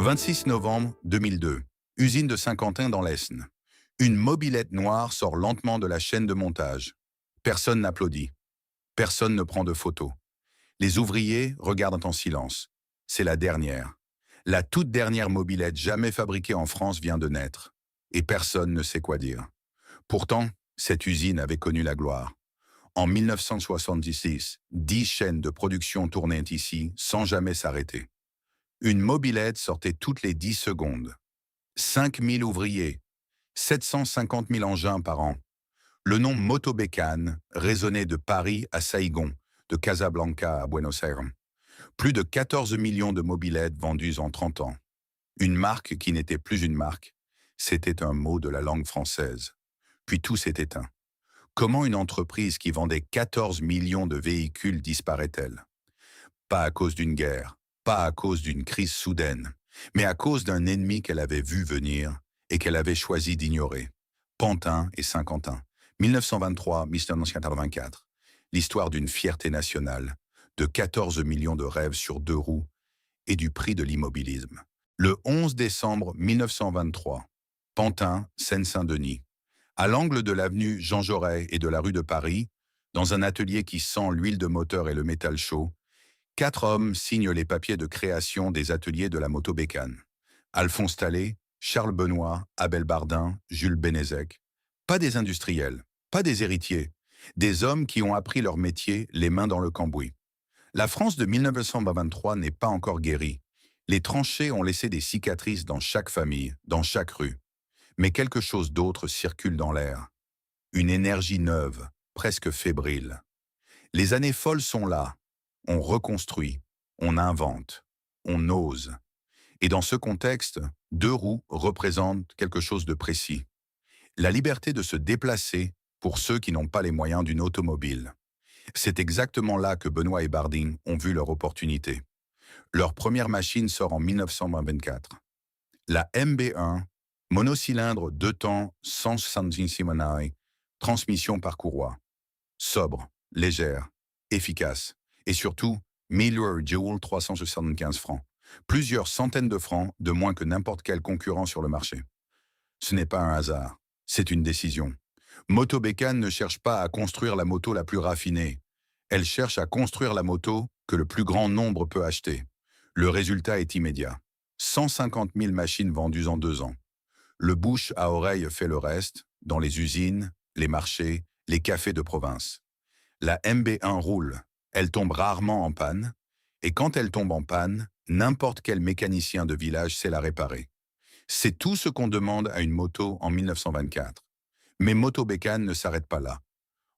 26 novembre 2002, usine de Saint-Quentin dans l'Aisne. Une mobilette noire sort lentement de la chaîne de montage. Personne n'applaudit. Personne ne prend de photos. Les ouvriers regardent en silence. C'est la dernière. La toute dernière mobilette jamais fabriquée en France vient de naître. Et personne ne sait quoi dire. Pourtant, cette usine avait connu la gloire. En 1966, 10 chaînes de production tournaient ici sans jamais s'arrêter. Une mobilette sortait toutes les 10 secondes. 5000 ouvriers, 750 000 engins par an. Le nom Motobécane résonnait de Paris à Saïgon, de Casablanca à Buenos Aires. Plus de 14 millions de mobilettes vendues en 30 ans. Une marque qui n'était plus une marque, c'était un mot de la langue française. Puis tout s'est éteint. Comment une entreprise qui vendait 14 millions de véhicules disparaît-elle? Pas à cause d'une guerre, pas à cause d'une crise soudaine, mais à cause d'un ennemi qu'elle avait vu venir et qu'elle avait choisi d'ignorer. Pantin et Saint-Quentin, 1923-1984. L'histoire d'une fierté nationale, de 14 millions de rêves sur 2 roues et du prix de l'immobilisme. Le 11 décembre 1923, Pantin, Seine-Saint-Denis. À l'angle de l'avenue Jean Jaurès et de la rue de Paris, dans un atelier qui sent l'huile de moteur et le métal chaud, 4 hommes signent les papiers de création des ateliers de la Motobécane. Alphonse Talley, Charles Benoît, Abel Bardin, Jules Bénézec. Pas des industriels, pas des héritiers, des hommes qui ont appris leur métier les mains dans le cambouis. La France de 1923 n'est pas encore guérie. Les tranchées ont laissé des cicatrices dans chaque famille, dans chaque rue. Mais quelque chose d'autre circule dans l'air. Une énergie neuve, presque fébrile. Les années folles sont là. On reconstruit, on invente, on ose. Et dans ce contexte, 2 roues représentent quelque chose de précis. La liberté de se déplacer pour ceux qui n'ont pas les moyens d'une automobile. C'est exactement là que Benoît et Bardin ont vu leur opportunité. Leur première machine sort en 1924. La MB1, monocylindre 2 temps, 170 simonai, transmission par courroie. Sobre, légère, efficace et surtout 1000 joules 375 francs. Plusieurs centaines de francs de moins que n'importe quel concurrent sur le marché. Ce n'est pas un hasard, c'est une décision. Motobécane ne cherche pas à construire la moto la plus raffinée. Elle cherche à construire la moto que le plus grand nombre peut acheter. Le résultat est immédiat. 150 000 machines vendues en 2 ans. Le bouche à oreille fait le reste, dans les usines, les marchés, les cafés de province. La MB1 roule, elle tombe rarement en panne, et quand elle tombe en panne, n'importe quel mécanicien de village sait la réparer. C'est tout ce qu'on demande à une moto en 1924. Mais Motobécane ne s'arrête pas là.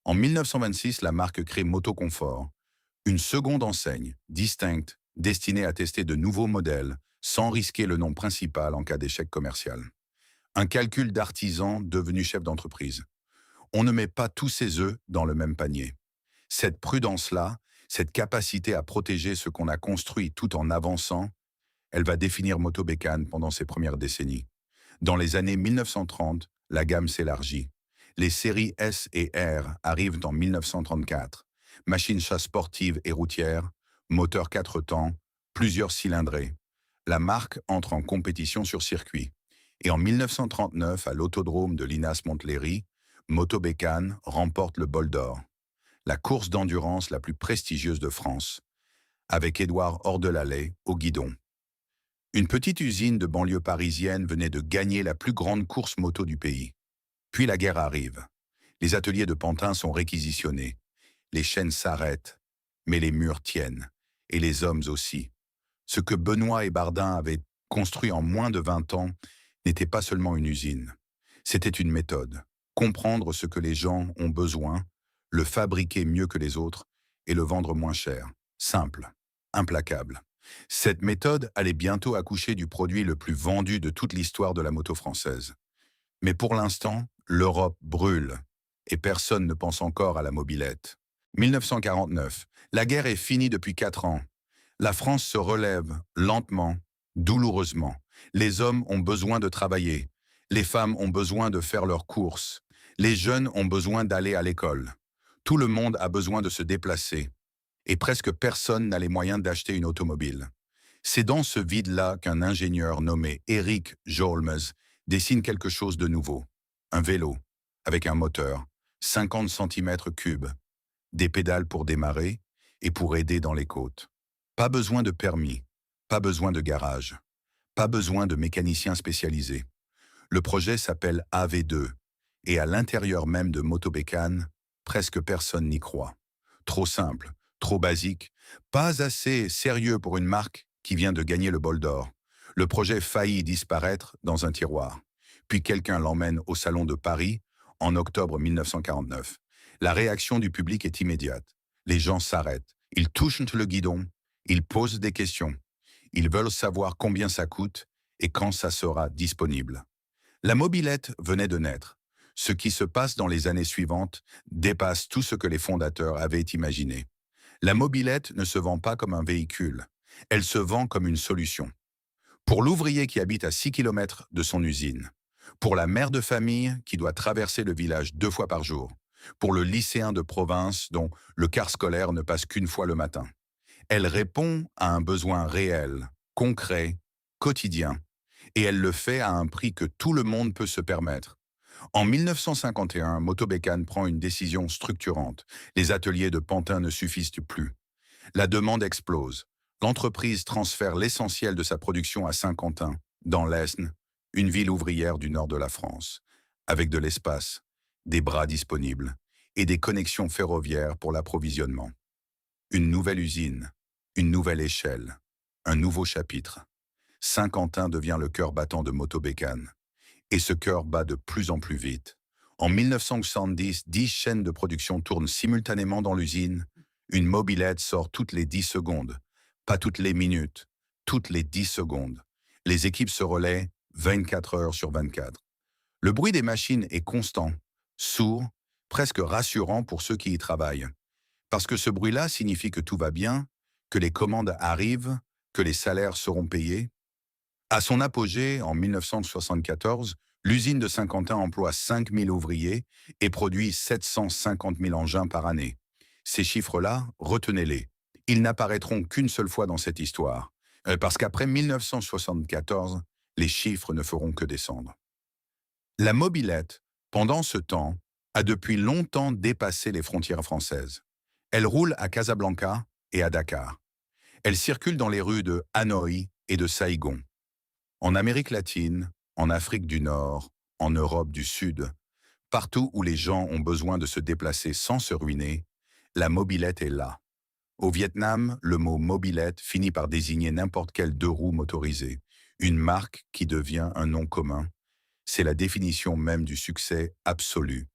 En 1926, la marque crée Motoconfort, une seconde enseigne, distincte, destinée à tester de nouveaux modèles, sans risquer le nom principal en cas d'échec commercial. Un calcul d'artisan devenu chef d'entreprise. On ne met pas tous ses œufs dans le même panier. Cette prudence-là, cette capacité à protéger ce qu'on a construit tout en avançant, elle va définir Motobécane pendant ses premières décennies. Dans les années 1930, la gamme s'élargit. Les séries S et R arrivent en 1934. Machines chasse sportives et routières, moteur 4 temps, plusieurs cylindrés. La marque entre en compétition sur circuit. Et en 1939, à l'autodrome de Linas Montlhéry, Motobécane remporte le Bol d'Or, la course d'endurance la plus prestigieuse de France, avec Édouard Ordelallet au guidon. Une petite usine de banlieue parisienne venait de gagner la plus grande course moto du pays. Puis la guerre arrive. Les ateliers de Pantin sont réquisitionnés. Les chaînes s'arrêtent, mais les murs tiennent, et les hommes aussi. Ce que Benoît et Bardin avaient construit en moins de 20 ans n'était pas seulement une usine. C'était une méthode. Comprendre ce que les gens ont besoin, le fabriquer mieux que les autres et le vendre moins cher. Simple, implacable. Cette méthode allait bientôt accoucher du produit le plus vendu de toute l'histoire de la moto française. Mais pour l'instant, l'Europe brûle et personne ne pense encore à la mobilette. 1949, la guerre est finie depuis 4 ans. La France se relève lentement, douloureusement. Les hommes ont besoin de travailler. Les femmes ont besoin de faire leurs courses. Les jeunes ont besoin d'aller à l'école. Tout le monde a besoin de se déplacer. Et presque personne n'a les moyens d'acheter une automobile. C'est dans ce vide-là qu'un ingénieur nommé Eric Jolmes dessine quelque chose de nouveau. Un vélo, avec un moteur, 50 cm3, des pédales pour démarrer et pour aider dans les côtes. Pas besoin de permis, pas besoin de garage, pas besoin de mécanicien spécialisé. Le projet s'appelle AV2 et à l'intérieur même de Motobécane, presque personne n'y croit. Trop simple, trop basique, pas assez sérieux pour une marque qui vient de gagner le bol d'or. Le projet faillit disparaître dans un tiroir. Puis quelqu'un l'emmène au Salon de Paris en octobre 1949. La réaction du public est immédiate. Les gens s'arrêtent, ils touchent le guidon, ils posent des questions. Ils veulent savoir combien ça coûte et quand ça sera disponible. La mobilette venait de naître. Ce qui se passe dans les années suivantes dépasse tout ce que les fondateurs avaient imaginé. La mobilette ne se vend pas comme un véhicule, elle se vend comme une solution. Pour l'ouvrier qui habite à 6 km de son usine, pour la mère de famille qui doit traverser le village 2 fois par jour, pour le lycéen de province dont le car scolaire ne passe qu'une fois le matin. Elle répond à un besoin réel, concret, quotidien, et elle le fait à un prix que tout le monde peut se permettre. En 1951, Motobécane prend une décision structurante. Les ateliers de Pantin ne suffisent plus. La demande explose. L'entreprise transfère l'essentiel de sa production à Saint-Quentin, dans l'Aisne, une ville ouvrière du nord de la France, avec de l'espace, des bras disponibles et des connexions ferroviaires pour l'approvisionnement. Une nouvelle usine, une nouvelle échelle, un nouveau chapitre. Saint-Quentin devient le cœur battant de Motobécane. Et ce cœur bat de plus en plus vite. En 1970, 10 chaînes de production tournent simultanément dans l'usine. Une mobilette sort toutes les 10 secondes. Pas toutes les minutes, toutes les 10 secondes. Les équipes se relaient 24 heures sur 24. Le bruit des machines est constant, sourd, presque rassurant pour ceux qui y travaillent. Parce que ce bruit-là signifie que tout va bien, que les commandes arrivent, que les salaires seront payés. À son apogée, en 1974, l'usine de Saint-Quentin emploie 5 000 ouvriers et produit 750 000 engins par année. Ces chiffres-là, retenez-les. Ils n'apparaîtront qu'une seule fois dans cette histoire, parce qu'après 1974, les chiffres ne feront que descendre. La mobilette, pendant ce temps, a depuis longtemps dépassé les frontières françaises. Elle roule à Casablanca et à Dakar. Elle circule dans les rues de Hanoï et de Saïgon. En Amérique latine, en Afrique du Nord, en Europe du Sud, partout où les gens ont besoin de se déplacer sans se ruiner, la mobilette est là. Au Vietnam, le mot mobilette finit par désigner n'importe quel deux-roues motorisé, une marque qui devient un nom commun. C'est la définition même du succès absolu.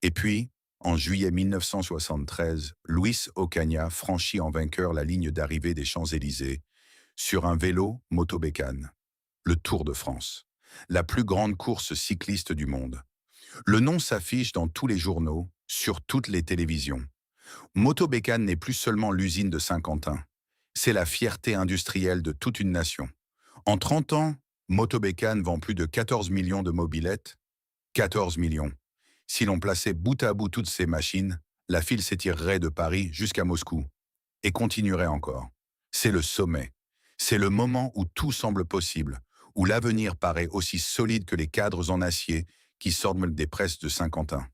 Et puis, en juillet 1973, Luis Ocaña franchit en vainqueur la ligne d'arrivée des Champs-Élysées sur un vélo Motobécane. Le Tour de France, la plus grande course cycliste du monde. Le nom s'affiche dans tous les journaux, sur toutes les télévisions. Motobécane n'est plus seulement l'usine de Saint-Quentin, c'est la fierté industrielle de toute une nation. En 30 ans, Motobécane vend plus de 14 millions de mobilettes. 14 millions. Si l'on plaçait bout à bout toutes ces machines, la file s'étirerait de Paris jusqu'à Moscou. Et continuerait encore. C'est le sommet. C'est le moment où tout semble possible, où l'avenir paraît aussi solide que les cadres en acier qui sortent des presses de Saint-Quentin.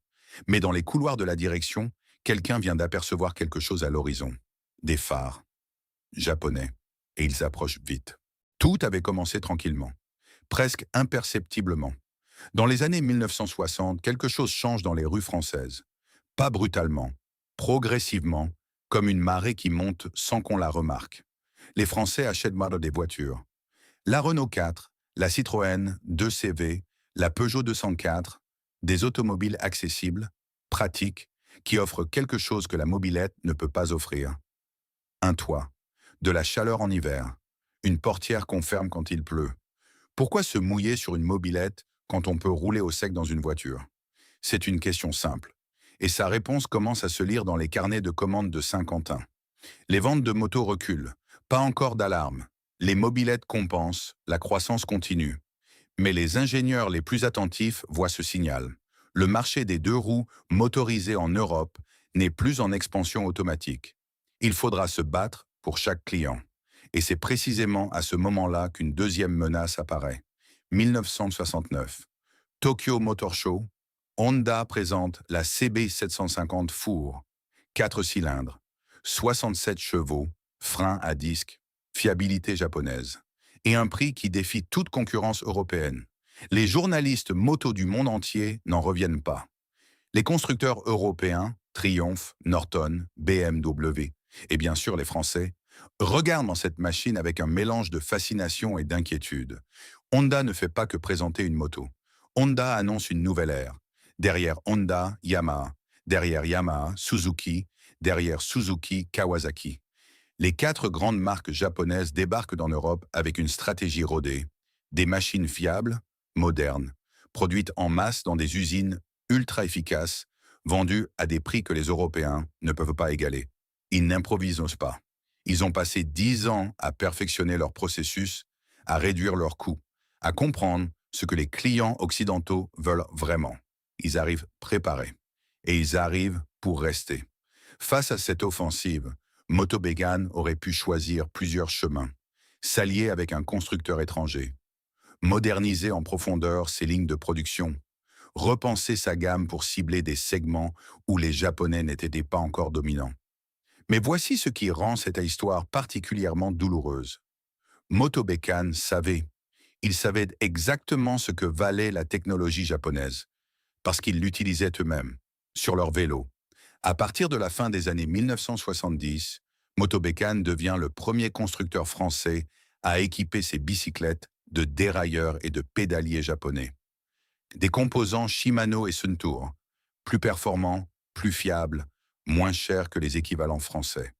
Mais dans les couloirs de la direction, quelqu'un vient d'apercevoir quelque chose à l'horizon. Des phares. Japonais. Et ils approchent vite. Tout avait commencé tranquillement. Presque imperceptiblement. Dans les années 1960, quelque chose change dans les rues françaises. Pas brutalement, progressivement, comme une marée qui monte sans qu'on la remarque. Les Français achètent des voitures. La Renault 4, la Citroën 2CV, la Peugeot 204, des automobiles accessibles, pratiques, qui offrent quelque chose que la mobilette ne peut pas offrir. Un toit, de la chaleur en hiver, une portière qu'on ferme quand il pleut. Pourquoi se mouiller sur une mobilette quand on peut rouler au sec dans une voiture? C'est une question simple. Et sa réponse commence à se lire dans les carnets de commandes de Saint-Quentin. Les ventes de motos reculent. Pas encore d'alarme. Les mobilettes compensent, la croissance continue. Mais les ingénieurs les plus attentifs voient ce signal. Le marché des deux roues motorisées en Europe n'est plus en expansion automatique. Il faudra se battre pour chaque client. Et c'est précisément à ce moment-là qu'une deuxième menace apparaît. 1969. Tokyo Motor Show. Honda présente la CB750 Four. 4 cylindres, 67 chevaux, frein à disque, fiabilité japonaise. Et un prix qui défie toute concurrence européenne. Les journalistes moto du monde entier n'en reviennent pas. Les constructeurs européens, Triumph, Norton, BMW, et bien sûr les Français, regardent dans cette machine avec un mélange de fascination et d'inquiétude. Honda ne fait pas que présenter une moto. Honda annonce une nouvelle ère. Derrière Honda, Yamaha. Derrière Yamaha, Suzuki. Derrière Suzuki, Kawasaki. Les 4 grandes marques japonaises débarquent en Europe avec une stratégie rodée. Des machines fiables, modernes, produites en masse dans des usines ultra efficaces, vendues à des prix que les Européens ne peuvent pas égaler. Ils n'improvisent pas. Ils ont passé 10 ans à perfectionner leur processus, à réduire leurs coûts, à comprendre ce que les clients occidentaux veulent vraiment. Ils arrivent préparés. Et ils arrivent pour rester. Face à cette offensive, Motobegan aurait pu choisir plusieurs chemins. S'allier avec un constructeur étranger. Moderniser en profondeur ses lignes de production. Repenser sa gamme pour cibler des segments où les Japonais n'étaient pas encore dominants. Mais voici ce qui rend cette histoire particulièrement douloureuse. Motobekan savait. Ils savaient exactement ce que valait la technologie japonaise, parce qu'ils l'utilisaient eux-mêmes, sur leur vélo. À partir de la fin des années 1970, Motobekan devient le premier constructeur français à équiper ses bicyclettes de dérailleurs et de pédaliers japonais. Des composants Shimano et Suntour, plus performants, plus fiables, moins chers que les équivalents français.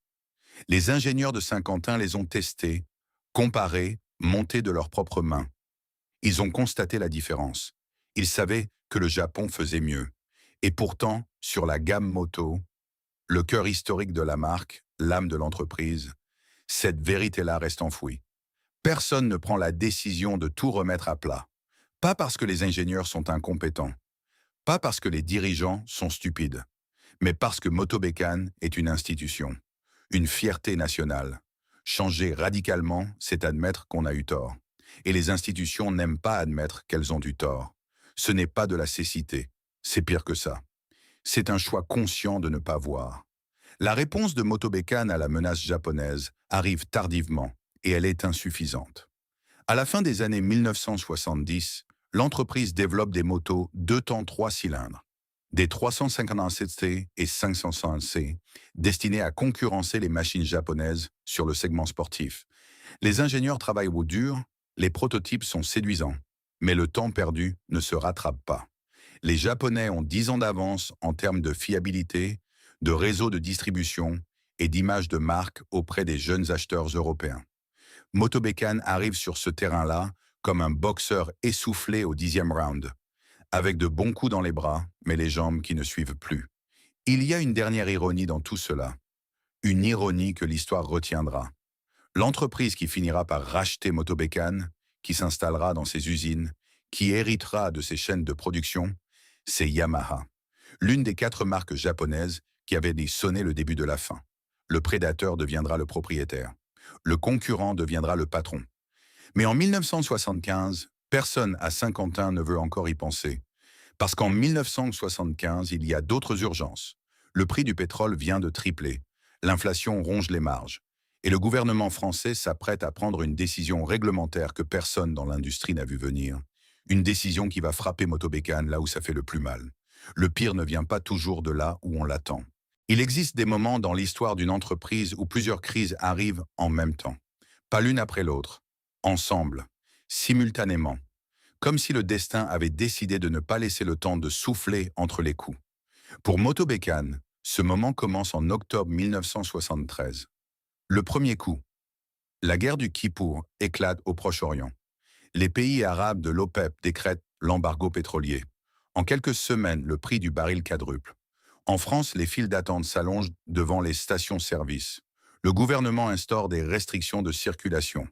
Les ingénieurs de Saint-Quentin les ont testés, comparés, montés de leurs propres mains. Ils ont constaté la différence. Ils savaient que le Japon faisait mieux. Et pourtant, sur la gamme moto, le cœur historique de la marque, l'âme de l'entreprise, cette vérité-là reste enfouie. Personne ne prend la décision de tout remettre à plat. Pas parce que les ingénieurs sont incompétents, pas parce que les dirigeants sont stupides, mais parce que Motobekan est une institution, une fierté nationale. Changer radicalement, c'est admettre qu'on a eu tort. Et les institutions n'aiment pas admettre qu'elles ont eu tort. Ce n'est pas de la cécité, c'est pire que ça. C'est un choix conscient de ne pas voir. La réponse de Motobekan à la menace japonaise arrive tardivement et elle est insuffisante. À la fin des années 1970, l'entreprise développe des motos 2 temps 3 cylindres, des 350C et 500C, destinées à concurrencer les machines japonaises sur le segment sportif. Les ingénieurs travaillent au dur, les prototypes sont séduisants, mais le temps perdu ne se rattrape pas. Les Japonais ont 10 ans d'avance en termes de fiabilité, de réseau de distribution et d'image de marque auprès des jeunes acheteurs européens. Motobekan arrive sur ce terrain-là comme un boxeur essoufflé au 10e round, avec de bons coups dans les bras, mais les jambes qui ne suivent plus. Il y a une dernière ironie dans tout cela, une ironie que l'histoire retiendra. L'entreprise qui finira par racheter Motobekan, qui s'installera dans ses usines, qui héritera de ses chaînes de production, c'est Yamaha, l'une des 4 marques japonaises qui avait sonné le début de la fin. Le prédateur deviendra le propriétaire. Le concurrent deviendra le patron. Mais en 1975, personne à Saint-Quentin ne veut encore y penser. Parce qu'en 1975, il y a d'autres urgences. Le prix du pétrole vient de tripler. L'inflation ronge les marges. Et le gouvernement français s'apprête à prendre une décision réglementaire que personne dans l'industrie n'a vu venir. Une décision qui va frapper Motobekan là où ça fait le plus mal. Le pire ne vient pas toujours de là où on l'attend. Il existe des moments dans l'histoire d'une entreprise où plusieurs crises arrivent en même temps. Pas l'une après l'autre, ensemble, simultanément. Comme si le destin avait décidé de ne pas laisser le temps de souffler entre les coups. Pour Motobekan, ce moment commence en octobre 1973. Le premier coup. La guerre du Kippour éclate au Proche-Orient. Les pays arabes de l'OPEP décrètent l'embargo pétrolier. En quelques semaines, le prix du baril quadruple. En France, les files d'attente s'allongent devant les stations-service. Le gouvernement instaure des restrictions de circulation.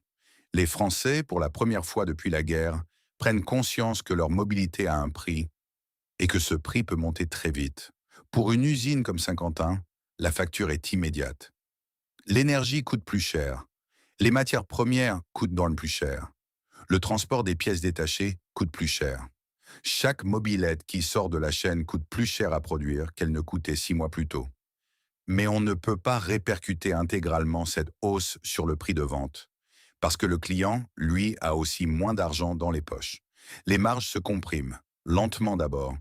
Les Français, pour la première fois depuis la guerre, prennent conscience que leur mobilité a un prix et que ce prix peut monter très vite. Pour une usine comme Saint-Quentin, la facture est immédiate. L'énergie coûte plus cher. Les matières premières coûtent dans le plus cher. Le transport des pièces détachées coûte plus cher. Chaque mobilette qui sort de la chaîne coûte plus cher à produire qu'elle ne coûtait 6 mois plus tôt. Mais on ne peut pas répercuter intégralement cette hausse sur le prix de vente, parce que le client, lui, a aussi moins d'argent dans les poches. Les marges se compriment, lentement d'abord,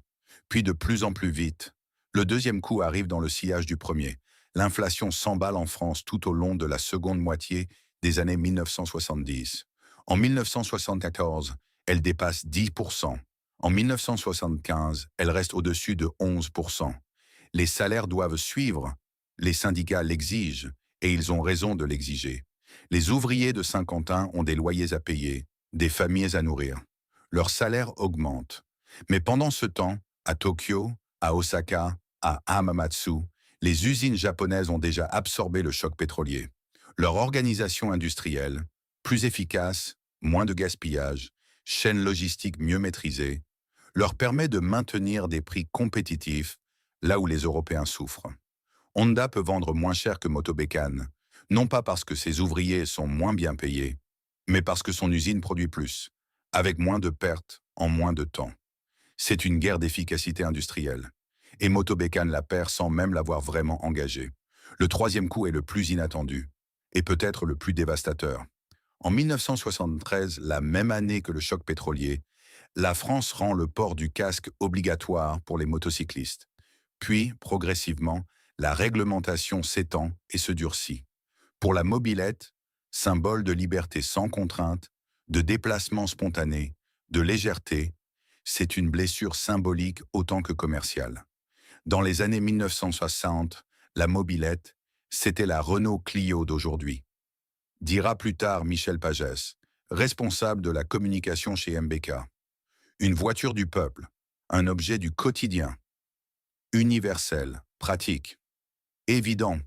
puis de plus en plus vite. Le deuxième coup arrive dans le sillage du premier. L'inflation s'emballe en France tout au long de la seconde moitié des années 1970. En 1974, elle dépasse 10%. En 1975, elle reste au-dessus de 11%. Les salaires doivent suivre. Les syndicats l'exigent, et ils ont raison de l'exiger. Les ouvriers de Saint-Quentin ont des loyers à payer, des familles à nourrir. Leurs salaires augmentent. Mais pendant ce temps, à Tokyo, à Osaka, à Hamamatsu, les usines japonaises ont déjà absorbé le choc pétrolier. Leur organisation industrielle, plus efficace, moins de gaspillage, chaîne logistique mieux maîtrisée, leur permet de maintenir des prix compétitifs là où les Européens souffrent. Honda peut vendre moins cher que Motobekan, non pas parce que ses ouvriers sont moins bien payés, mais parce que son usine produit plus, avec moins de pertes en moins de temps. C'est une guerre d'efficacité industrielle. Et Motobekan la perd sans même l'avoir vraiment engagée. Le troisième coup est le plus inattendu, et peut-être le plus dévastateur. En 1973, la même année que le choc pétrolier, la France rend le port du casque obligatoire pour les motocyclistes. Puis, progressivement, la réglementation s'étend et se durcit. Pour la mobilette, symbole de liberté sans contrainte, de déplacement spontané, de légèreté, c'est une blessure symbolique autant que commerciale. Dans les années 1960, la mobilette, c'était la Renault Clio d'aujourd'hui. Dira plus tard Michel Pagès, responsable de la communication chez MBK. Une voiture du peuple, un objet du quotidien, universel, pratique, évident,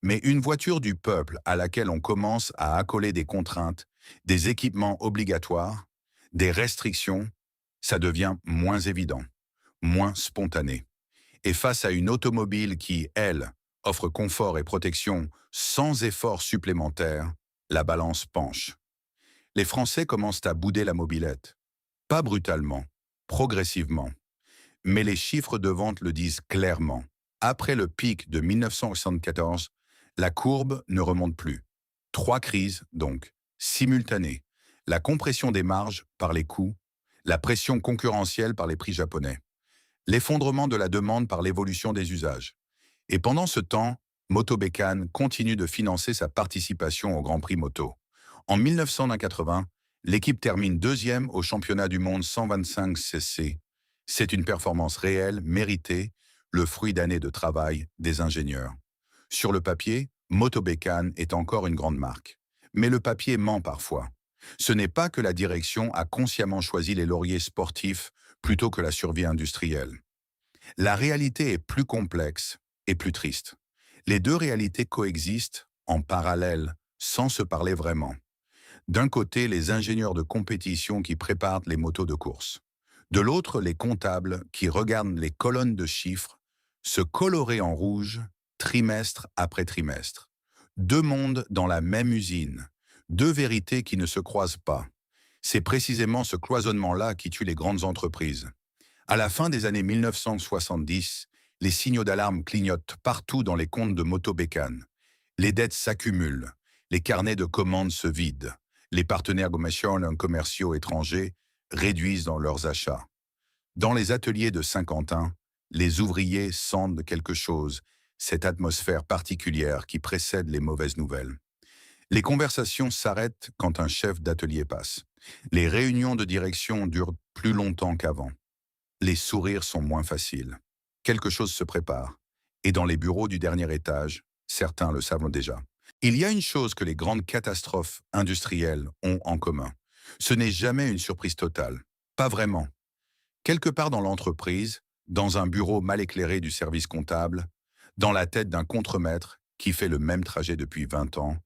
mais une voiture du peuple à laquelle on commence à accoler des contraintes, des équipements obligatoires, des restrictions, ça devient moins évident, moins spontané. Et face à une automobile qui, elle, offre confort et protection sans effort supplémentaire, la balance penche. Les Français commencent à bouder la mobilette. Pas brutalement, progressivement. Mais les chiffres de vente le disent clairement. Après le pic de 1974, la courbe ne remonte plus. 3 crises, donc, simultanées. La compression des marges par les coûts, la pression concurrentielle par les prix japonais, l'effondrement de la demande par l'évolution des usages. Et pendant ce temps, Motobekan continue de financer sa participation au Grand Prix Moto. En 1980, l'équipe termine deuxième au championnat du monde 125 cc. C'est une performance réelle, méritée, le fruit d'années de travail des ingénieurs. Sur le papier, Motobekan est encore une grande marque. Mais le papier ment parfois. Ce n'est pas que la direction a consciemment choisi les lauriers sportifs plutôt que la survie industrielle. La réalité est plus complexe et plus triste. Les deux réalités coexistent en parallèle, sans se parler vraiment. D'un côté, les ingénieurs de compétition qui préparent les motos de course. De l'autre, les comptables qui regardent les colonnes de chiffres se colorer en rouge trimestre après trimestre. Deux mondes dans la même usine, deux vérités qui ne se croisent pas. C'est précisément ce cloisonnement-là qui tue les grandes entreprises. À la fin des années 1970, les signaux d'alarme clignotent partout dans les comptes de Motobekan. Les dettes s'accumulent, les carnets de commandes se vident, les partenaires commerciaux étrangers réduisent dans leurs achats. Dans les ateliers de Saint-Quentin, les ouvriers sentent quelque chose, cette atmosphère particulière qui précède les mauvaises nouvelles. Les conversations s'arrêtent quand un chef d'atelier passe. Les réunions de direction durent plus longtemps qu'avant. Les sourires sont moins faciles. Quelque chose se prépare. Et dans les bureaux du dernier étage, certains le savent déjà. Il y a une chose que les grandes catastrophes industrielles ont en commun. Ce n'est jamais une surprise totale. Pas vraiment. Quelque part dans l'entreprise, dans un bureau mal éclairé du service comptable, dans la tête d'un contremaître qui fait le même trajet depuis 20 ans,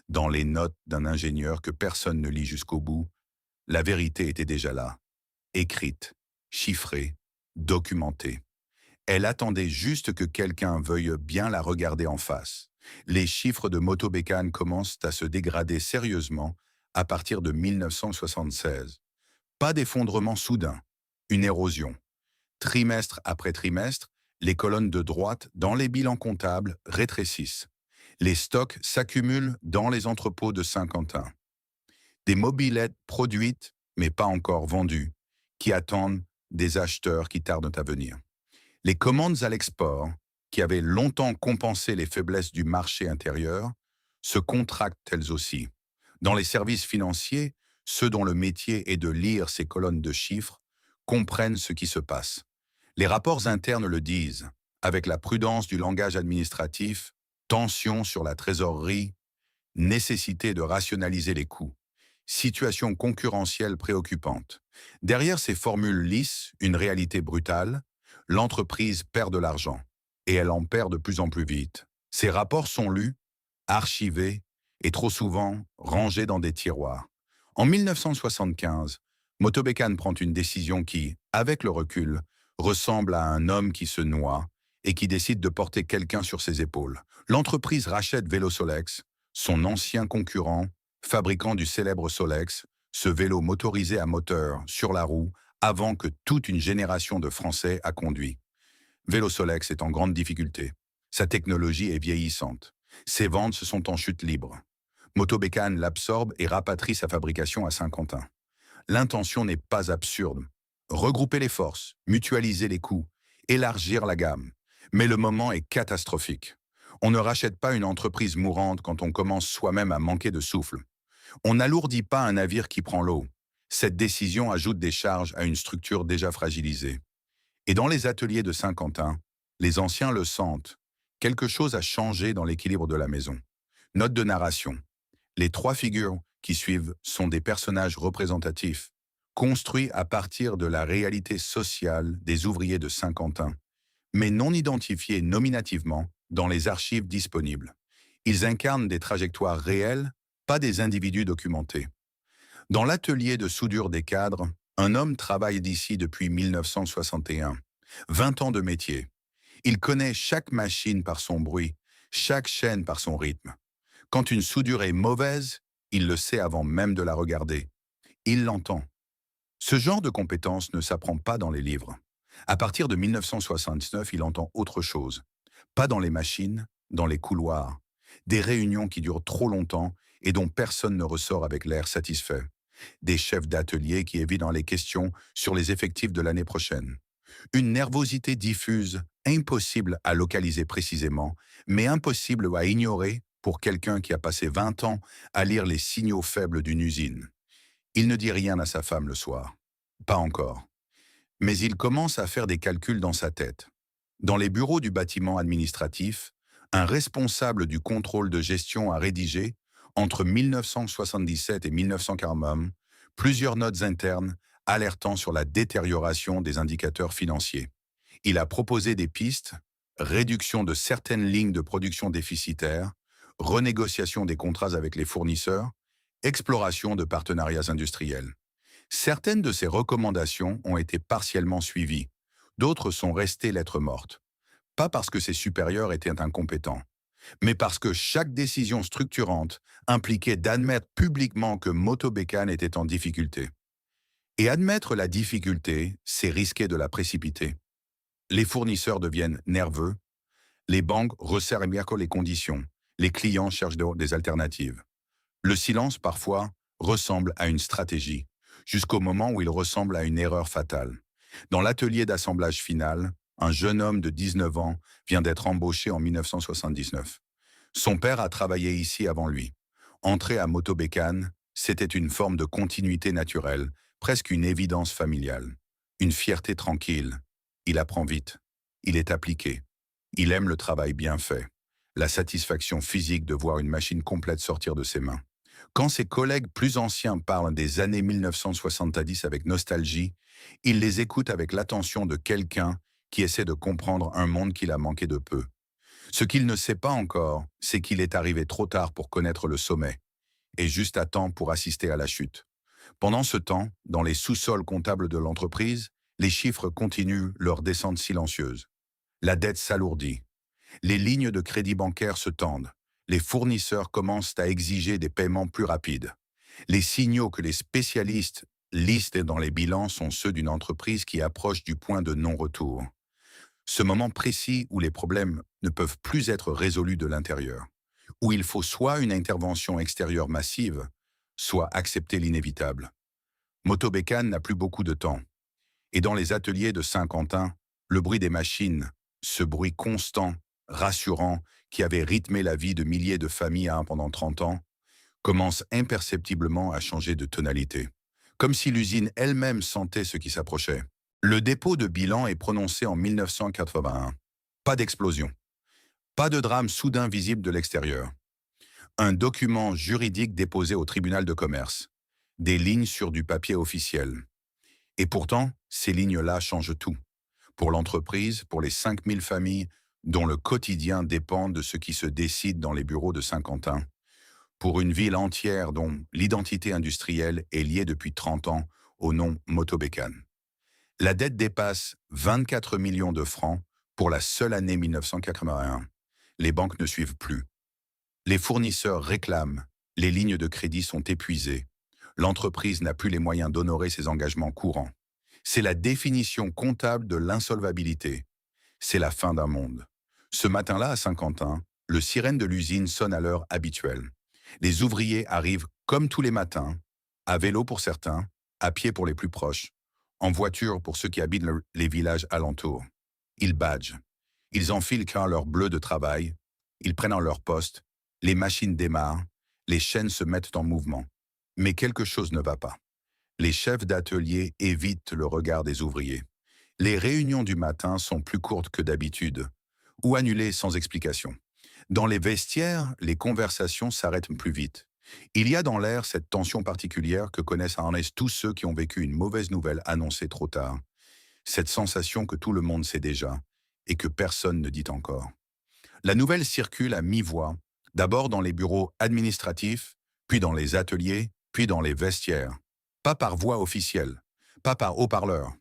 dans les notes d'un ingénieur que personne ne lit jusqu'au bout, la vérité était déjà là, écrite, chiffrée, documentée. Elle attendait juste que quelqu'un veuille bien la regarder en face. Les chiffres de Moto-Bécane commencent à se dégrader sérieusement à partir de 1976. Pas d'effondrement soudain, une érosion. Trimestre après trimestre, les colonnes de droite dans les bilans comptables rétrécissent. Les stocks s'accumulent dans les entrepôts de Saint-Quentin. Des mobylettes produites, mais pas encore vendues, qui attendent des acheteurs qui tardent à venir. Les commandes à l'export, qui avaient longtemps compensé les faiblesses du marché intérieur, se contractent elles aussi. Dans les services financiers, ceux dont le métier est de lire ces colonnes de chiffres comprennent ce qui se passe. Les rapports internes le disent, avec la prudence du langage administratif, tension sur la trésorerie, nécessité de rationaliser les coûts, situation concurrentielle préoccupante. Derrière ces formules lisses, une réalité brutale, l'entreprise perd de l'argent, et elle en perd de plus en plus vite. Ces rapports sont lus, archivés, et trop souvent rangés dans des tiroirs. En 1975, Moto-Bécane prend une décision qui, avec le recul, ressemble à un homme qui se noie et qui décide de porter quelqu'un sur ses épaules. L'entreprise rachète Vélo-Solex, son ancien concurrent, fabricant du célèbre Solex, ce vélo motorisé à moteur sur la roue, avant que toute une génération de Français a conduit. Vélo-Solex est en grande difficulté. Sa technologie est vieillissante. Ses ventes se sont en chute libre. Moto-Bécane l'absorbe et rapatrie sa fabrication à Saint-Quentin. L'intention n'est pas absurde. Regrouper les forces, mutualiser les coûts, élargir la gamme. Mais le moment est catastrophique. On ne rachète pas une entreprise mourante quand on commence soi-même à manquer de souffle. On n'alourdit pas un navire qui prend l'eau. Cette décision ajoute des charges à une structure déjà fragilisée. Et dans les ateliers de Saint-Quentin, les anciens le sentent. Quelque chose a changé dans l'équilibre de la maison. Note de narration. Les trois figures qui suivent sont des personnages représentatifs, construits à partir de la réalité sociale des ouvriers de Saint-Quentin, mais non identifiés nominativement dans les archives disponibles. Ils incarnent des trajectoires réelles, pas des individus documentés. Dans l'atelier de soudure des cadres, un homme travaille d'ici depuis 1961. 20 ans de métier. Il connaît chaque machine par son bruit, chaque chaîne par son rythme. Quand une soudure est mauvaise, il le sait avant même de la regarder. Il l'entend. Ce genre de compétence ne s'apprend pas dans les livres. À partir de 1969, il entend autre chose. Pas dans les machines, dans les couloirs. Des réunions qui durent trop longtemps et dont personne ne ressort avec l'air satisfait. Des chefs d'atelier qui évitent dans les questions sur les effectifs de l'année prochaine. Une nervosité diffuse, impossible à localiser précisément, mais impossible à ignorer pour quelqu'un qui a passé 20 ans à lire les signaux faibles d'une usine. Il ne dit rien à sa femme le soir. Pas encore. Mais il commence à faire des calculs dans sa tête. Dans les bureaux du bâtiment administratif, un responsable du contrôle de gestion a rédigé, entre 1977 et 1940, plusieurs notes internes alertant sur la détérioration des indicateurs financiers. Il a proposé des pistes, réduction de certaines lignes de production déficitaires, renégociation des contrats avec les fournisseurs, exploration de partenariats industriels. Certaines de ces recommandations ont été partiellement suivies, d'autres sont restées lettres mortes. Pas parce que ses supérieurs étaient incompétents, mais parce que chaque décision structurante impliquait d'admettre publiquement que Moto-Bécane était en difficulté. Et admettre la difficulté, c'est risquer de la précipiter. Les fournisseurs deviennent nerveux, les banques resserrent bien les conditions, les clients cherchent des alternatives. Le silence, parfois, ressemble à une stratégie, jusqu'au moment où il ressemble à une erreur fatale. Dans l'atelier d'assemblage final, un jeune homme de 19 ans vient d'être embauché en 1979. Son père a travaillé ici avant lui. Entrer à Moto-Bécane, c'était une forme de continuité naturelle, presque une évidence familiale. Une fierté tranquille. Il apprend vite. Il est appliqué. Il aime le travail bien fait. La satisfaction physique de voir une machine complète sortir de ses mains. Quand ses collègues plus anciens parlent des années 1970 avec nostalgie, il les écoute avec l'attention de quelqu'un qui essaie de comprendre un monde qu'il a manqué de peu. Ce qu'il ne sait pas encore, c'est qu'il est arrivé trop tard pour connaître le sommet, et juste à temps pour assister à la chute. Pendant ce temps, dans les sous-sols comptables de l'entreprise, les chiffres continuent leur descente silencieuse. La dette s'alourdit. Les lignes de crédit bancaire se tendent. Les fournisseurs commencent à exiger des paiements plus rapides. Les signaux que les spécialistes listent dans les bilans sont ceux d'une entreprise qui approche du point de non-retour. Ce moment précis où les problèmes ne peuvent plus être résolus de l'intérieur, où il faut soit une intervention extérieure massive, soit accepter l'inévitable. Motobécane n'a plus beaucoup de temps. Et dans les ateliers de Saint-Quentin, le bruit des machines, ce bruit constant, rassurant, qui avait rythmé la vie de milliers de familles pendant 30 ans, commence imperceptiblement à changer de tonalité, comme si l'usine elle-même sentait ce qui s'approchait. Le dépôt de bilan est prononcé en 1981. Pas d'explosion, pas de drame soudain visible de l'extérieur. Un document juridique déposé au tribunal de commerce, des lignes sur du papier officiel. Et pourtant, ces lignes-là changent tout. Pour l'entreprise, pour les 5000 familles dont le quotidien dépend de ce qui se décide dans les bureaux de Saint-Quentin, pour une ville entière dont l'identité industrielle est liée depuis 30 ans au nom Motobécane. La dette dépasse 24 millions de francs pour la seule année 1981. Les banques ne suivent plus. Les fournisseurs réclament, les lignes de crédit sont épuisées. L'entreprise n'a plus les moyens d'honorer ses engagements courants. C'est la définition comptable de l'insolvabilité. C'est la fin d'un monde. Ce matin-là, à Saint-Quentin, le sirène de l'usine sonne à l'heure habituelle. Les ouvriers arrivent comme tous les matins, à vélo pour certains, à pied pour les plus proches, en voiture pour ceux qui habitent les villages alentours. Ils badgent. Ils enfilent leur bleu de travail. Ils prennent en leur poste. Les machines démarrent. Les chaînes se mettent en mouvement. Mais quelque chose ne va pas. Les chefs d'atelier évitent le regard des ouvriers. Les réunions du matin sont plus courtes que d'habitude, ou annulées sans explication. Dans les vestiaires, les conversations s'arrêtent plus vite. Il y a dans l'air cette tension particulière que connaissent à Arnès tous ceux qui ont vécu une mauvaise nouvelle annoncée trop tard. Cette sensation que tout le monde sait déjà et que personne ne dit encore. La nouvelle circule à mi-voix, d'abord dans les bureaux administratifs, puis dans les ateliers, puis dans les vestiaires. Pas par voix officielle, pas par haut-parleur.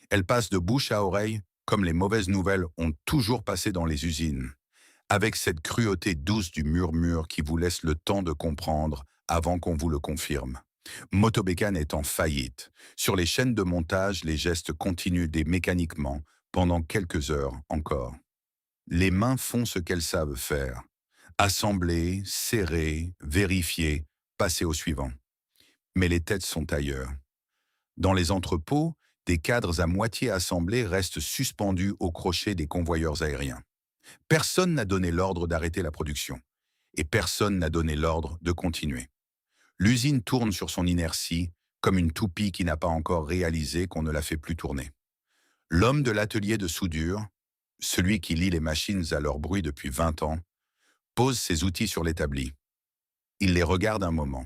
Elle passe de bouche à oreille, comme les mauvaises nouvelles ont toujours passé dans les usines, avec cette cruauté douce du murmure qui vous laisse le temps de comprendre avant qu'on vous le confirme. Motobécane est en faillite. Sur les chaînes de montage, les gestes continuent mécaniquement pendant quelques heures encore. Les mains font ce qu'elles savent faire. Assembler, serrer, vérifier, passer au suivant. Mais les têtes sont ailleurs. Dans les entrepôts, des cadres à moitié assemblés restent suspendus au crochet des convoyeurs aériens. Personne n'a donné l'ordre d'arrêter la production. Et personne n'a donné l'ordre de continuer. L'usine tourne sur son inertie, comme une toupie qui n'a pas encore réalisé qu'on ne la fait plus tourner. L'homme de l'atelier de soudure, celui qui lie les machines à leur bruit depuis 20 ans, pose ses outils sur l'établi. Il les regarde un moment.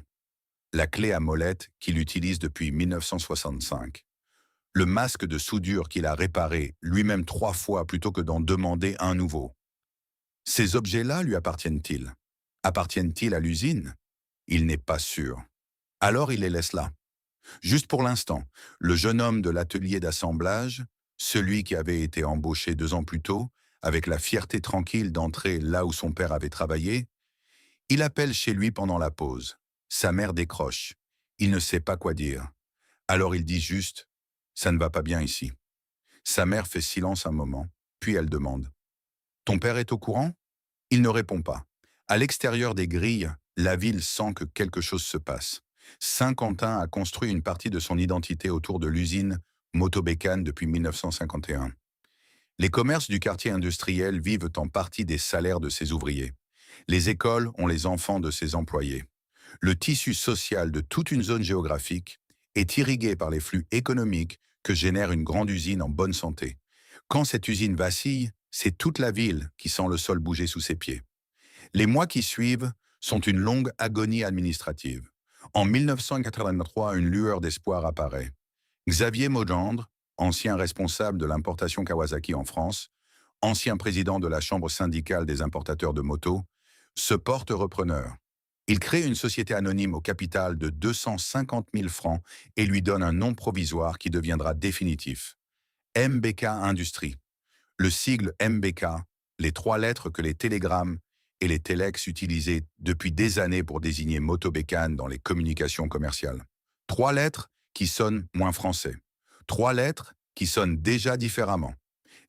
La clé à molette qu'il utilise depuis 1965. Le masque de soudure qu'il a réparé lui-même 3 fois plutôt que d'en demander un nouveau. Ces objets-là lui appartiennent-ils? Appartiennent-ils à l'usine? Il n'est pas sûr. Alors il les laisse là. Juste pour l'instant, le jeune homme de l'atelier d'assemblage, celui qui avait été embauché 2 ans plus tôt, avec la fierté tranquille d'entrer là où son père avait travaillé, il appelle chez lui pendant la pause. Sa mère décroche. Il ne sait pas quoi dire. Alors il dit juste « Ça ne va pas bien ici ». Sa mère fait silence un moment, puis elle demande « Ton père est au courant ?» Il ne répond pas. À l'extérieur des grilles, la ville sent que quelque chose se passe. Saint-Quentin a construit une partie de son identité autour de l'usine Motobécane depuis 1951. Les commerces du quartier industriel vivent en partie des salaires de ses ouvriers. Les écoles ont les enfants de ses employés. Le tissu social de toute une zone géographique est irrigué par les flux économiques que génère une grande usine en bonne santé. Quand cette usine vacille, c'est toute la ville qui sent le sol bouger sous ses pieds. Les mois qui suivent sont une longue agonie administrative. En 1983, une lueur d'espoir apparaît. Xavier Mogendre, ancien responsable de l'importation Kawasaki en France, ancien président de la Chambre syndicale des importateurs de motos, se porte repreneur. Il crée une société anonyme au capital de 250 000 francs et lui donne un nom provisoire qui deviendra définitif. MBK Industries. Le sigle MBK les trois lettres que les télégrammes et les téléx utilisaient depuis des années pour désigner Motobécane dans les communications commerciales. Trois lettres qui sonnent moins français. Trois lettres qui sonnent déjà différemment.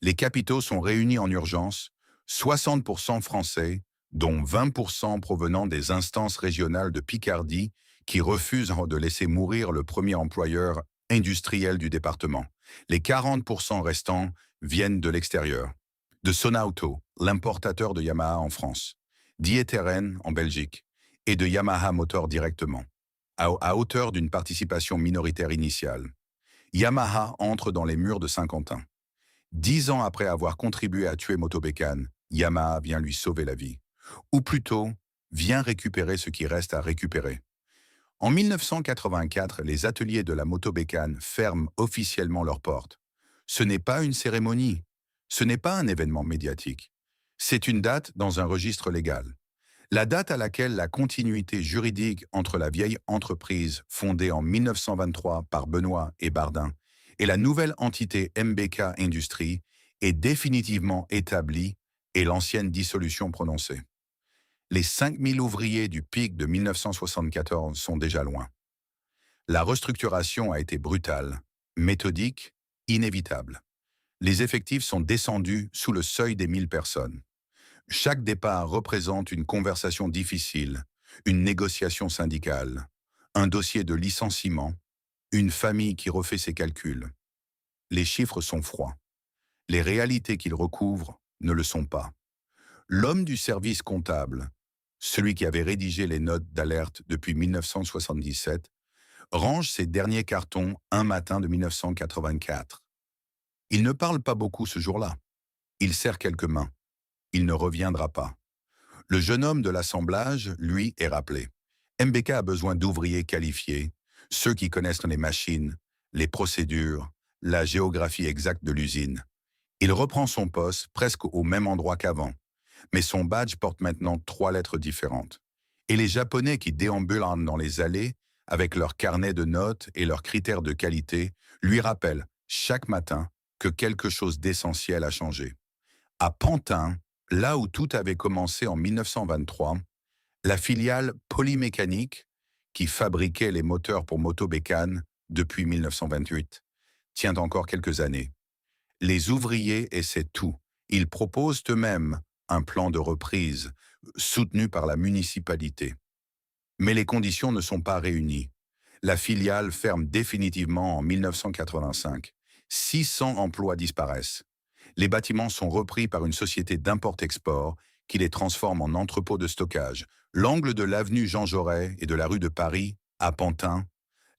Les capitaux sont réunis en urgence, 60% français, dont 20% provenant des instances régionales de Picardie qui refusent de laisser mourir le premier employeur industriel du département. Les 40% restants viennent de l'extérieur. De Sonauto, l'importateur de Yamaha en France, d'Ieteren en Belgique et de Yamaha Motor directement, à hauteur d'une participation minoritaire initiale. Yamaha entre dans les murs de Saint-Quentin. 10 ans après avoir contribué à tuer Motobécane, Yamaha vient lui sauver la vie. Ou plutôt, vient récupérer ce qui reste à récupérer. En 1984, les ateliers de la Motobécane ferment officiellement leurs portes. Ce n'est pas une cérémonie, ce n'est pas un événement médiatique. C'est une date dans un registre légal. La date à laquelle la continuité juridique entre la vieille entreprise fondée en 1923 par Benoît et Bardin et la nouvelle entité MBK Industries est définitivement établie et l'ancienne dissolution prononcée. Les 5000 ouvriers du pic de 1974 sont déjà loin. La restructuration a été brutale, méthodique, inévitable. Les effectifs sont descendus sous le seuil des 1000 personnes. Chaque départ représente une conversation difficile, une négociation syndicale, un dossier de licenciement, une famille qui refait ses calculs. Les chiffres sont froids. Les réalités qu'ils recouvrent ne le sont pas. L'homme du service comptable, celui qui avait rédigé les notes d'alerte depuis 1977, range ses derniers cartons un matin de 1984. Il ne parle pas beaucoup ce jour-là. Il serre quelques mains. Il ne reviendra pas. Le jeune homme de l'assemblage, lui, est rappelé. MBK a besoin d'ouvriers qualifiés, ceux qui connaissent les machines, les procédures, la géographie exacte de l'usine. Il reprend son poste presque au même endroit qu'avant, mais son badge porte maintenant 3 lettres différentes. Et les Japonais qui déambulent dans les allées, avec leurs carnets de notes et leurs critères de qualité, lui rappellent chaque matin que quelque chose d'essentiel a changé. À Pantin, là où tout avait commencé en 1923, la filiale Polymécanique, qui fabriquait les moteurs pour Motobécane depuis 1928, tient encore quelques années. Les ouvriers essaient tout. Ils proposent eux-mêmes un plan de reprise soutenu par la municipalité. Mais les conditions ne sont pas réunies. La filiale ferme définitivement en 1985. 600 emplois disparaissent. Les bâtiments sont repris par une société d'import-export qui les transforme en entrepôts de stockage. L'angle de l'avenue Jean Jaurès et de la rue de Paris, à Pantin,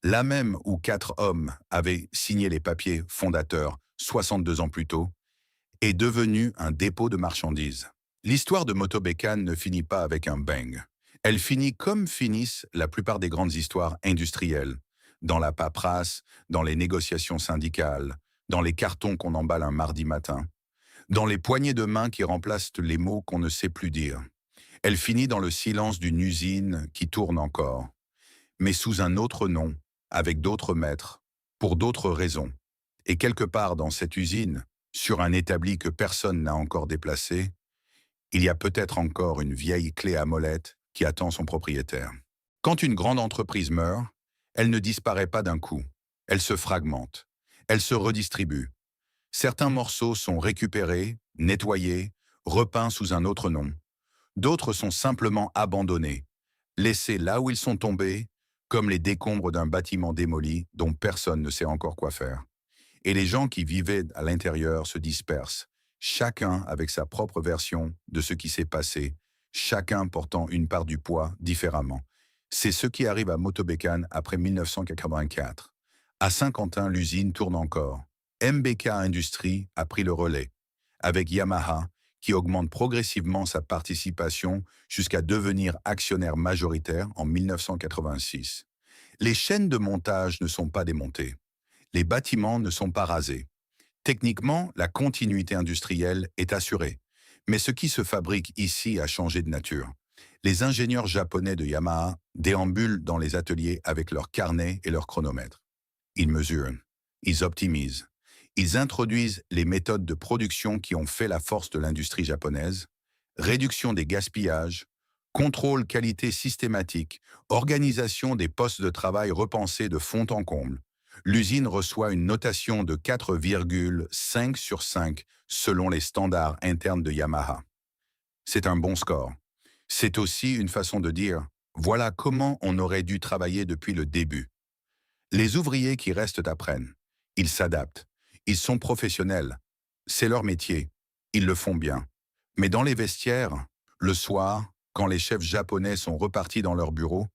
là même où 4 hommes avaient signé les papiers fondateurs 62 ans plus tôt, est devenu un dépôt de marchandises. L'histoire de Motobécane ne finit pas avec un bang. Elle finit comme finissent la plupart des grandes histoires industrielles, dans la paperasse, dans les négociations syndicales, dans les cartons qu'on emballe un mardi matin, dans les poignées de main qui remplacent les mots qu'on ne sait plus dire. Elle finit dans le silence d'une usine qui tourne encore, mais sous un autre nom, avec d'autres maîtres, pour d'autres raisons. Et quelque part dans cette usine, sur un établi que personne n'a encore déplacé, il y a peut-être encore une vieille clé à molette qui attend son propriétaire. Quand une grande entreprise meurt, elle ne disparaît pas d'un coup, elle se fragmente, elle se redistribue. Certains morceaux sont récupérés, nettoyés, repeints sous un autre nom. D'autres sont simplement abandonnés, laissés là où ils sont tombés, comme les décombres d'un bâtiment démoli dont personne ne sait encore quoi faire. Et les gens qui vivaient à l'intérieur se dispersent, chacun avec sa propre version de ce qui s'est passé, chacun portant une part du poids différemment. C'est ce qui arrive à Motobécane après 1984. À Saint-Quentin, l'usine tourne encore. MBK Industries a pris le relais, avec Yamaha, qui augmente progressivement sa participation jusqu'à devenir actionnaire majoritaire en 1986. Les chaînes de montage ne sont pas démontées. Les bâtiments ne sont pas rasés. Techniquement, la continuité industrielle est assurée. Mais ce qui se fabrique ici a changé de nature. Les ingénieurs japonais de Yamaha déambulent dans les ateliers avec leurs carnets et leurs chronomètres. Ils mesurent, ils optimisent, Ils introduisent les méthodes de production qui ont fait la force de l'industrie japonaise, réduction des gaspillages, contrôle qualité systématique, organisation des postes de travail repensés de fond en comble. L'usine reçoit une notation de 4,5 sur 5 selon les standards internes de Yamaha. C'est un bon score. C'est aussi une façon de dire « voilà comment on aurait dû travailler depuis le début ». Les ouvriers qui restent apprennent. Ils s'adaptent. Ils sont professionnels. C'est leur métier. Ils le font bien. Mais dans les vestiaires, le soir, quand les chefs japonais sont repartis dans leur bureau,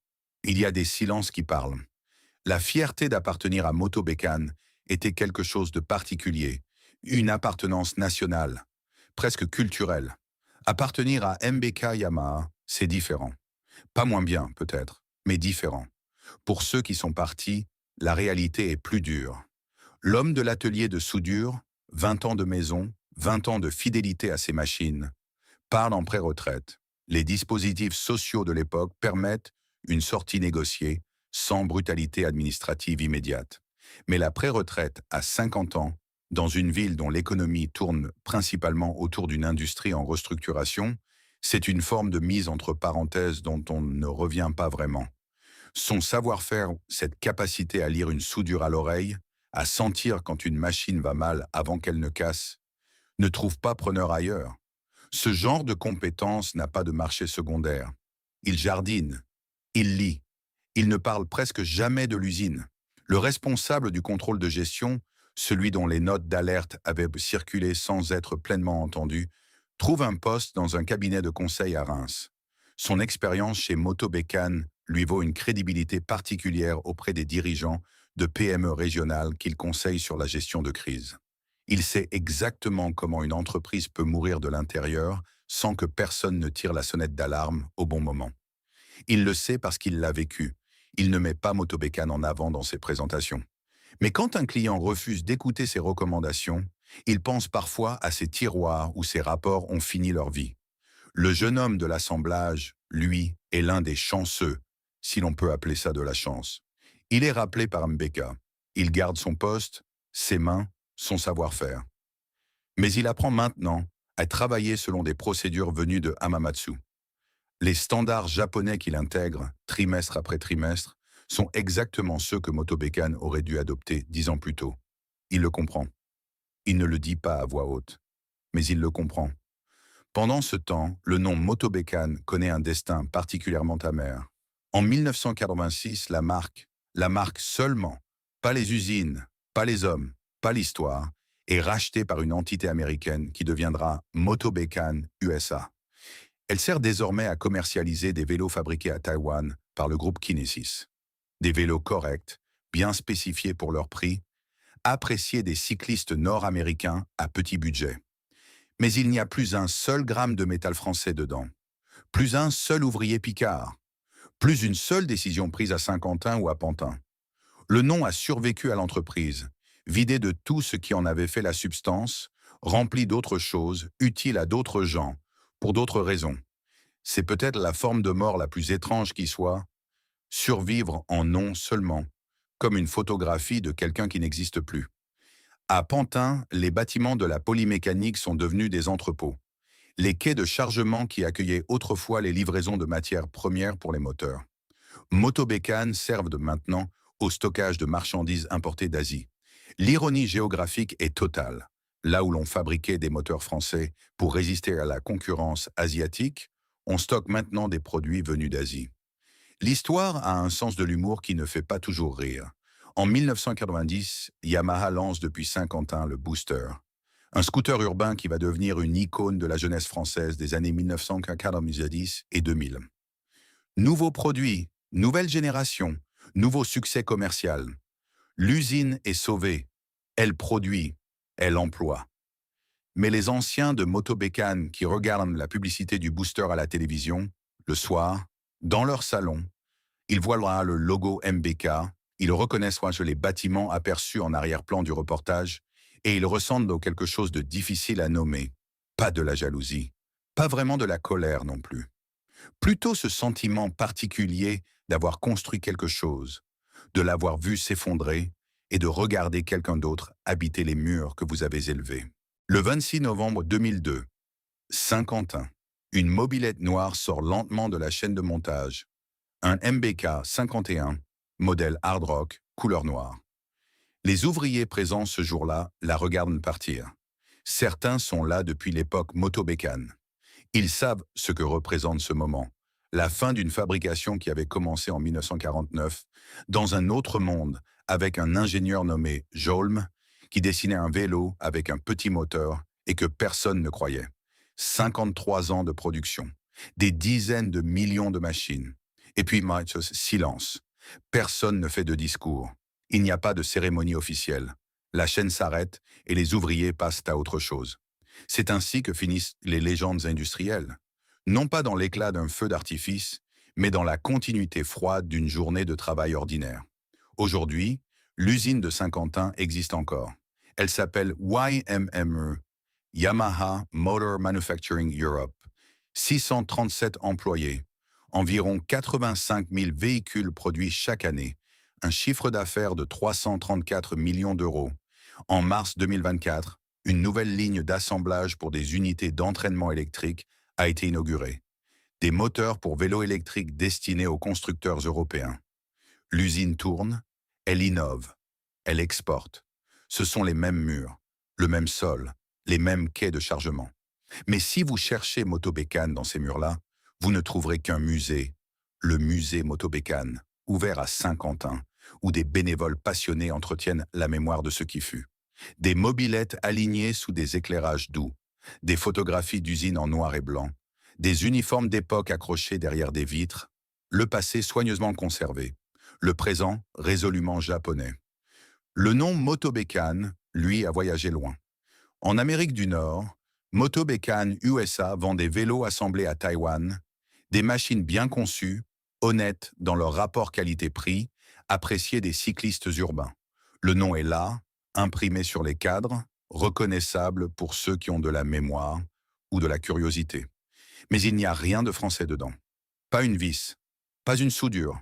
il y a des silences qui parlent. La fierté d'appartenir à Motobekan était quelque chose de particulier, une appartenance nationale, presque culturelle. Appartenir à MBK Yamaha, c'est différent. Pas moins bien, peut-être, mais différent. Pour ceux qui sont partis, la réalité est plus dure. L'homme de l'atelier de soudure, 20 ans de maison, 20 ans de fidélité à ses machines, part en pré-retraite. Les dispositifs sociaux de l'époque permettent une sortie négociée sans brutalité administrative immédiate. Mais la pré-retraite à 50 ans, dans une ville dont l'économie tourne principalement autour d'une industrie en restructuration, c'est une forme de mise entre parenthèses dont on ne revient pas vraiment. Son savoir-faire, cette capacité à lire une soudure à l'oreille, à sentir quand une machine va mal avant qu'elle ne casse, ne trouve pas preneur ailleurs. Ce genre de compétence n'a pas de marché secondaire. Il jardine, il lit, il ne parle presque jamais de l'usine. Le responsable du contrôle de gestion, celui dont les notes d'alerte avaient circulé sans être pleinement entendues, trouve un poste dans un cabinet de conseil à Reims. Son expérience chez Motobekan lui vaut une crédibilité particulière auprès des dirigeants de PME régionales qu'il conseille sur la gestion de crise. Il sait exactement comment une entreprise peut mourir de l'intérieur sans que personne ne tire la sonnette d'alarme au bon moment. Il le sait parce qu'il l'a vécu. Il ne met pas Motobekan en avant dans ses présentations. Mais quand un client refuse d'écouter ses recommandations, il pense parfois à ses tiroirs où ses rapports ont fini leur vie. Le jeune homme de l'assemblage, lui, est l'un des chanceux, si l'on peut appeler ça de la chance. Il est rappelé par Mbeka. Il garde son poste, ses mains, son savoir-faire. Mais il apprend maintenant à travailler selon des procédures venues de Hamamatsu. Les standards japonais qu'il intègre, trimestre après trimestre, sont exactement ceux que Motobekan aurait dû adopter 10 ans plus tôt. Il le comprend. Il ne le dit pas à voix haute, mais il le comprend. Pendant ce temps, le nom Motobekan connaît un destin particulièrement amer. En 1986, la marque seulement, pas les usines, pas les hommes, pas l'histoire, est rachetée par une entité américaine qui deviendra Motobekan USA. Elle sert désormais à commercialiser des vélos fabriqués à Taïwan par le groupe Kinesis. Des vélos corrects, bien spécifiés pour leur prix, appréciés des cyclistes nord-américains à petit budget. Mais il n'y a plus un seul gramme de métal français dedans, plus un seul ouvrier picard, plus une seule décision prise à Saint-Quentin ou à Pantin. Le nom a survécu à l'entreprise, vidé de tout ce qui en avait fait la substance, rempli d'autres choses, utiles à d'autres gens, pour d'autres raisons. C'est peut-être la forme de mort la plus étrange qui soit, survivre en nom seulement, comme une photographie de quelqu'un qui n'existe plus. À Pantin, les bâtiments de la polymécanique sont devenus des entrepôts. Les quais de chargement qui accueillaient autrefois les livraisons de matières premières pour les moteurs. Motobekan servent de maintenant au stockage de marchandises importées d'Asie. L'ironie géographique est totale. Là où l'on fabriquait des moteurs français pour résister à la concurrence asiatique, on stocke maintenant des produits venus d'Asie. L'histoire a un sens de l'humour qui ne fait pas toujours rire. En 1990, Yamaha lance depuis Saint-Quentin le Booster, un scooter urbain qui va devenir une icône de la jeunesse française des années 1990 et 2000. Nouveaux produits, nouvelle génération, nouveau succès commercial. L'usine est sauvée, elle produit, elle emploie. Mais les anciens de Motobekan qui regardent la publicité du Booster à la télévision, le soir, dans leur salon, ils voient là le logo MBK, ils reconnaissent les bâtiments aperçus en arrière-plan du reportage et ils ressentent quelque chose de difficile à nommer. Pas de la jalousie, pas vraiment de la colère non plus. Plutôt ce sentiment particulier d'avoir construit quelque chose, de l'avoir vu s'effondrer et de regarder quelqu'un d'autre habiter les murs que vous avez élevés. Le 26 novembre 2002, Saint-Quentin, une mobilette noire sort lentement de la chaîne de montage. Un MBK 51, modèle hard rock, couleur noire. Les ouvriers présents ce jour-là la regardent partir. Certains sont là depuis l'époque Motobécane. Ils savent ce que représente ce moment, la fin d'une fabrication qui avait commencé en 1949, dans un autre monde, avec un ingénieur nommé Jolm, qui dessinait un vélo avec un petit moteur et que personne ne croyait. 53 ans de production, des dizaines de millions de machines. Et puis, silence. Personne ne fait de discours. Il n'y a pas de cérémonie officielle. La chaîne s'arrête et les ouvriers passent à autre chose. C'est ainsi que finissent les légendes industrielles. Non pas dans l'éclat d'un feu d'artifice, mais dans la continuité froide d'une journée de travail ordinaire. Aujourd'hui, l'usine de Saint-Quentin existe encore. Elle s'appelle YMME, Yamaha Motor Manufacturing Europe. 637 employés, environ 85 000 véhicules produits chaque année, un chiffre d'affaires de 334 millions d'euros. En mars 2024, une nouvelle ligne d'assemblage pour des unités d'entraînement électrique a été inaugurée. Des moteurs pour vélos électriques destinés aux constructeurs européens. L'usine tourne, elle innove, elle exporte. Ce sont les mêmes murs, le même sol, les mêmes quais de chargement. Mais si vous cherchez Motobécane dans ces murs-là, vous ne trouverez qu'un musée, le musée Motobécane, ouvert à Saint-Quentin, où des bénévoles passionnés entretiennent la mémoire de ce qui fut. Des mobylettes alignées sous des éclairages doux, des photographies d'usines en noir et blanc, des uniformes d'époque accrochés derrière des vitres, le passé soigneusement conservé, le présent résolument japonais. Le nom Motobécane, lui, a voyagé loin. En Amérique du Nord, Motobécane USA vend des vélos assemblés à Taïwan, des machines bien conçues, honnêtes dans leur rapport qualité-prix, appréciées des cyclistes urbains. Le nom est là, imprimé sur les cadres, reconnaissable pour ceux qui ont de la mémoire ou de la curiosité. Mais il n'y a rien de français dedans. Pas une vis, pas une soudure,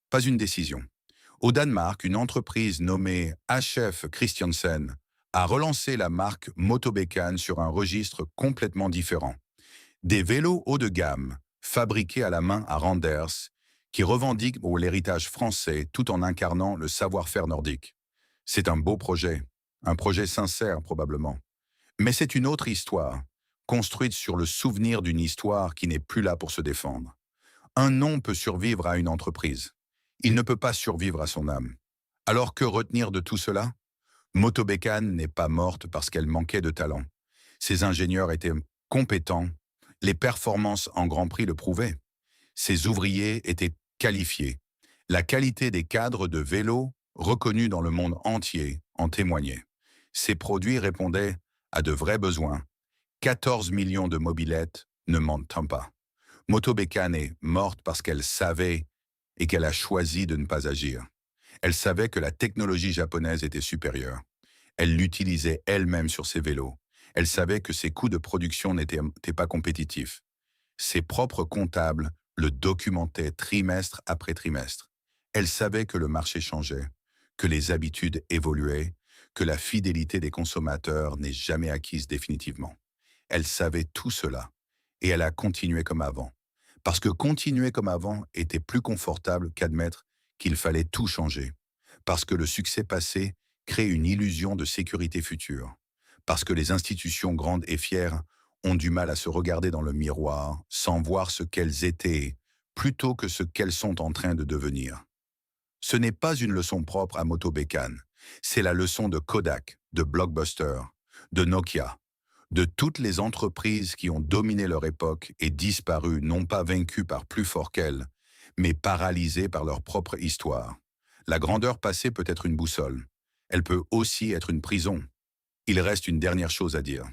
pas une décision. Au Danemark, une entreprise nommée HF Christiansen a relancé la marque Motobécane sur un registre complètement différent. Des vélos haut de gamme, fabriqués à la main à Randers, qui revendiquent l'héritage français tout en incarnant le savoir-faire nordique. C'est un beau projet, un projet sincère probablement. Mais c'est une autre histoire, construite sur le souvenir d'une histoire qui n'est plus là pour se défendre. Un nom peut survivre à une entreprise. Il ne peut pas survivre à son âme. Alors que retenir de tout cela? Motobécane n'est pas morte parce qu'elle manquait de talent. Ses ingénieurs étaient compétents, les performances en Grand Prix le prouvaient. Ses ouvriers étaient qualifiés. La qualité des cadres de vélo, reconnus dans le monde entier, en témoignait. Ces produits répondaient à de vrais besoins. 14 millions de mobylettes ne mentent pas. Motobécane est morte parce qu'elle savait et qu'elle a choisi de ne pas agir. Elle savait que la technologie japonaise était supérieure. Elle l'utilisait elle-même sur ses vélos. Elle savait que ses coûts de production n'étaient pas compétitifs. Ses propres comptables le documentaient trimestre après trimestre. Elle savait que le marché changeait, que les habitudes évoluaient, que la fidélité des consommateurs n'est jamais acquise définitivement. Elle savait tout cela, et elle a continué comme avant. Parce que continuer comme avant était plus confortable qu'admettre qu'il fallait tout changer. Parce que le succès passé crée une illusion de sécurité future. Parce que les institutions grandes et fières ont du mal à se regarder dans le miroir sans voir ce qu'elles étaient, plutôt que ce qu'elles sont en train de devenir. Ce n'est pas une leçon propre à Motobécane, c'est la leçon de Kodak, de Blockbuster, de Nokia, de toutes les entreprises qui ont dominé leur époque et disparu non pas vaincues par plus fort qu'elles, mais paralysées par leur propre histoire. La grandeur passée peut être une boussole. Elle peut aussi être une prison. Il reste une dernière chose à dire.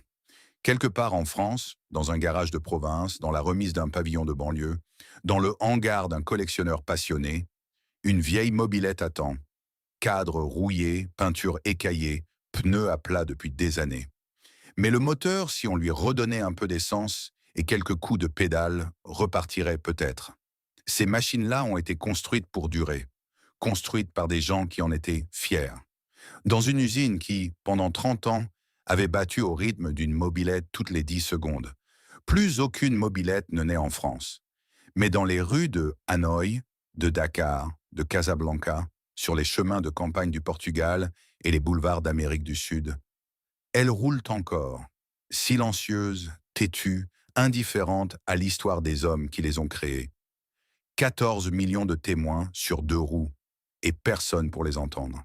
Quelque part en France, dans un garage de province, dans la remise d'un pavillon de banlieue, dans le hangar d'un collectionneur passionné, une vieille mobilette attend. Cadre rouillé, peinture écaillée, pneus à plat depuis des années. Mais le moteur, si on lui redonnait un peu d'essence et quelques coups de pédale, repartirait peut-être. Ces machines-là ont été construites pour durer, construites par des gens qui en étaient fiers. Dans une usine qui, pendant 30 ans, avait battu au rythme d'une mobilette toutes les 10 secondes. Plus aucune mobilette ne naît en France. Mais dans les rues de Hanoï, de Dakar, de Casablanca, sur les chemins de campagne du Portugal et les boulevards d'Amérique du Sud, elles roulent encore, silencieuses, têtues, indifférentes à l'histoire des hommes qui les ont créées. 14 millions de témoins sur deux roues, et personne pour les entendre.